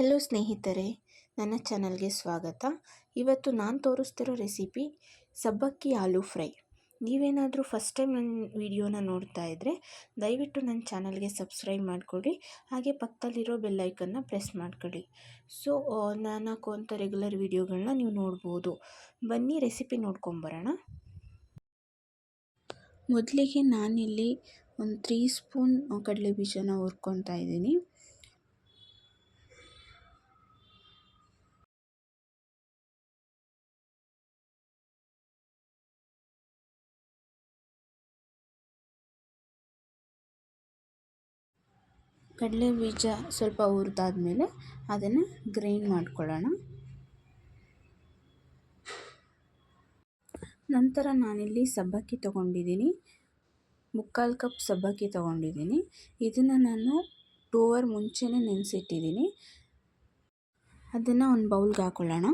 Hello ಸ್ನೇಹಿತರೆ, ನನ್ನ ಚಾನಲ್ಗೆ ಸ್ವಾಗತ. ಇವತ್ತು ನಾನು ತೋರಿಸ್ತಿರೋ ರೆಸಿಪಿ ಸಬ್ಬಕ್ಕಿ ಆಲೂ ಫ್ರೈ. ನೀವೇನಾದರೂ ಫಸ್ಟ್ ಟೈಮ್ ನನ್ನ ವಿಡಿಯೋನ ನೋಡ್ತಾ ಇದ್ದರೆ ದಯವಿಟ್ಟು ನನ್ನ ಚಾನಲ್ಗೆ ಸಬ್ಸ್ಕ್ರೈಬ್ ಮಾಡಿಕೊಡಿ, ಹಾಗೆ ಪಕ್ಕದಲ್ಲಿರೋ ಬೆಲ್ಲೈಕನ್ನ ಪ್ರೆಸ್ ಮಾಡಿಕೊಡಿ. ಸೊ ನಾನು ಹಾಕುವಂಥ ರೆಗ್ಯುಲರ್ ವಿಡಿಯೋಗಳನ್ನ ನೀವು ನೋಡ್ಬೋದು. ಬನ್ನಿ ರೆಸಿಪಿ ನೋಡ್ಕೊಂಬರೋಣ. ಮೊದಲಿಗೆ ನಾನಿಲ್ಲಿ ಒಂದು 3 ಸ್ಪೂನ್ ಕಡಲೆ ಬೀಜನ ಹುರ್ಕೊತಾ ಇದ್ದೀನಿ. ಕಡಲೆ ಬೀಜ ಸ್ವಲ್ಪ ಹುರಿದಾದ್ಮೇಲೆ ಅದನ್ನು ಗ್ರೈಂಡ್ ಮಾಡ್ಕೊಳ್ಳೋಣ. ನಂತರ ನಾನಿಲ್ಲಿ ಸಬ್ಬಕ್ಕಿ ತೊಗೊಂಡಿದ್ದೀನಿ, 3/4 ಕಪ್ ಸಬ್ಬಕ್ಕಿ ತೊಗೊಂಡಿದ್ದೀನಿ. ಇದನ್ನು ನಾನು 2 ಅವರ್ ಮುಂಚೆನೇ ನೆನೆಸಿಟ್ಟಿದ್ದೀನಿ. ಅದನ್ನು ಒಂದು ಬೌಲ್ಗೆ ಹಾಕೊಳ್ಳೋಣ.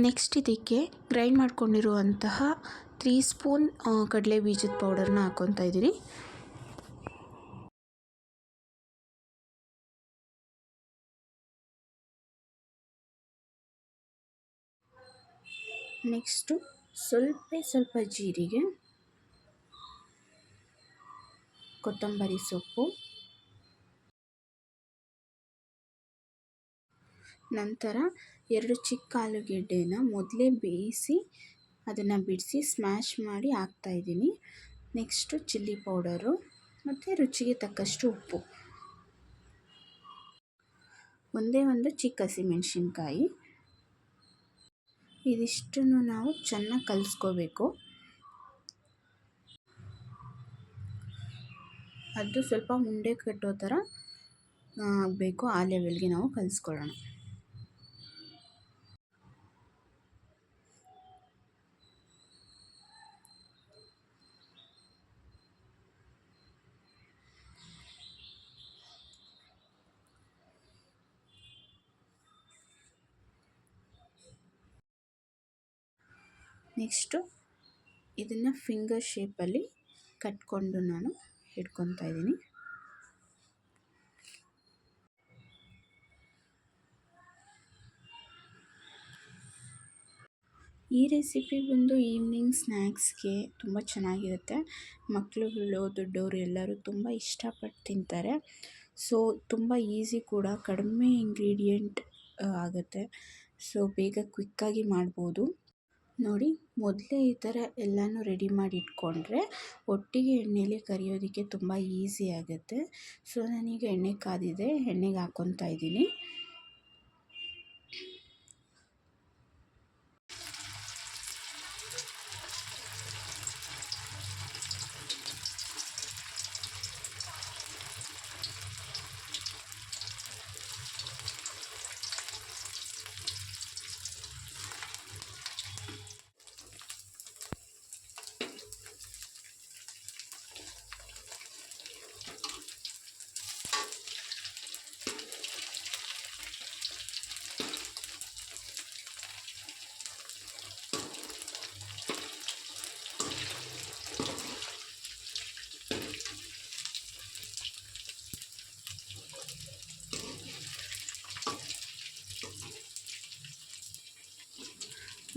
ನೆಕ್ಸ್ಟ್ ಇದಕ್ಕೆ ಗ್ರೈಂಡ್ ಮಾಡ್ಕೊಂಡಿರುವಂತಹ 3 ಸ್ಪೂನ್ ಕಡಲೆ ಬೀಜದ ಪೌಡರ್ನ ಹಾಕ್ಕೊತಾ ಇದ್ದೀನಿ. ನೆಕ್ಸ್ಟು ಸ್ವಲ್ಪ ಜೀರಿಗೆ, ಕೊತ್ತಂಬರಿ ಸೊಪ್ಪು, ನಂತರ 2 ಚಿಕ್ಕ ಆಲೂಗೆಡ್ಡೆನ ಮೊದಲೇ ಬೇಯಿಸಿ ಅದನ್ನು ಬಿಡಿಸಿ ಸ್ಮ್ಯಾಶ್ ಮಾಡಿ ಹಾಕ್ತಾಯಿದ್ದೀನಿ. ನೆಕ್ಸ್ಟು ಚಿಲ್ಲಿ ಪೌಡರು ಮತ್ತು ರುಚಿಗೆ ತಕ್ಕಷ್ಟು ಉಪ್ಪು, ಒಂದೇ ಒಂದು ಚಿಕ್ಕ ಹಸಿಮೆಣಸಿನ್ಕಾಯಿ. ಇದಿಷ್ಟನ್ನು ನಾವು ಚೆನ್ನಾಗಿ ಕಲಿಸ್ಕೋಬೇಕು. ಅದು ಸ್ವಲ್ಪ ಉಂಡೆ ಕಟ್ಟೋ ಥರ ಆಗಬೇಕು, ಆ ಲೆವೆಲ್ಗೆ ನಾವು ಕಲಿಸ್ಕೊಳ್ಳೋಣ. ನೆಕ್ಸ್ಟು ಇದನ್ನು ಫಿಂಗರ್ ಶೇಪಲ್ಲಿ ಕಟ್ಕೊಂಡು ನಾನು ಇಟ್ಕೊತಾ ಇದ್ದೀನಿ. ಈ ರೆಸಿಪಿ ಬಂದು ಈವ್ನಿಂಗ್ ಸ್ನ್ಯಾಕ್ಸ್ಗೆ ತುಂಬ ಚೆನ್ನಾಗಿರುತ್ತೆ. ಮಕ್ಕಳುಗಳು, ದೊಡ್ಡವರು ಎಲ್ಲರೂ ತುಂಬ ಇಷ್ಟಪಟ್ಟು ತಿಂತಾರೆ. ಸೊ ತುಂಬ ಈಸಿ ಕೂಡ, ಕಡಿಮೆ ಇಂಗ್ರೀಡಿಯೆಂಟ್ ಆಗುತ್ತೆ. ಸೊ ಬೇಗ ಕ್ವಿಕ್ಕಾಗಿ ಮಾಡ್ಬೋದು. ನೋಡಿ, ಮೊದಲೇ ಈ ಥರ ಎಲ್ಲನೂ ರೆಡಿ ಮಾಡಿ ಇಟ್ಕೊಂಡ್ರೆ ಒಟ್ಟಿಗೆ ಎಣ್ಣೆಲಿ ಕರಿಯೋದಕ್ಕೆ ತುಂಬ ಈಸಿ ಆಗುತ್ತೆ. ಸೊ ನಾನೀಗ ಎಣ್ಣೆ ಕಾದಿದೆ, ಎಣ್ಣೆಗೆ ಹಾಕ್ಕೊತಾ ಇದ್ದೀನಿ.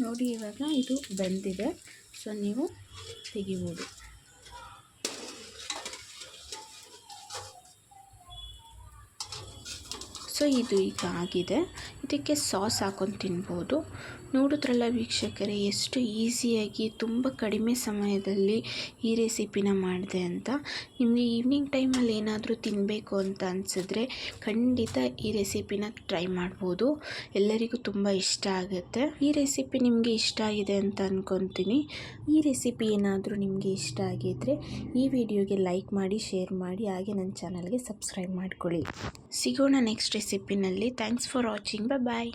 ನೋಡಿ, ಇವಾಗ ಇದು ಬೆಂದಿದೆ. ಸೊ ನೀವು ತೆಗಿಬೋದು. ಸೊ ಇದು ಈಗ ಆಗಿದೆ. ಇದಕ್ಕೆ ಸಾಸ್ ಹಾಕೊಂಡು ತಿನ್ಬೋದು. ನೋಡಿದ್ರಲ್ಲ ವೀಕ್ಷಕರೇ, ಎಷ್ಟು ಈಸಿಯಾಗಿ ತುಂಬ ಕಡಿಮೆ ಸಮಯದಲ್ಲಿ ಈ ರೆಸಿಪಿನ ಮಾಡಿದೆ ಅಂತ. ನಿಮಗೆ ಈವ್ನಿಂಗ್ ಟೈಮಲ್ಲಿ ಏನಾದರೂ ತಿನ್ನಬೇಕು ಅಂತ ಅನಿಸಿದ್ರೆ ಖಂಡಿತ ಈ ರೆಸಿಪಿನ ಟ್ರೈ ಮಾಡ್ಬೋದು. ಎಲ್ಲರಿಗೂ ತುಂಬ ಇಷ್ಟ ಆಗುತ್ತೆ. ಈ ರೆಸಿಪಿ ನಿಮಗೆ ಇಷ್ಟ ಆಗಿದೆ ಅಂತ ಅಂದ್ಕೊತೀನಿ. ಈ ರೆಸಿಪಿ ಏನಾದರೂ ನಿಮಗೆ ಇಷ್ಟ ಆಗಿದ್ದರೆ ಈ ವಿಡಿಯೋಗೆ ಲೈಕ್ ಮಾಡಿ, ಶೇರ್ ಮಾಡಿ, ಹಾಗೆ ನನ್ನ ಚಾನಲ್ಗೆ ಸಬ್ಸ್ಕ್ರೈಬ್ ಮಾಡ್ಕೊಳ್ಳಿ. ಸಿಗೋಣ ನೆಕ್ಸ್ಟ್ ರೆಸಿಪಿನಲ್ಲಿ. Thanks for watching. ಬಾಯ್.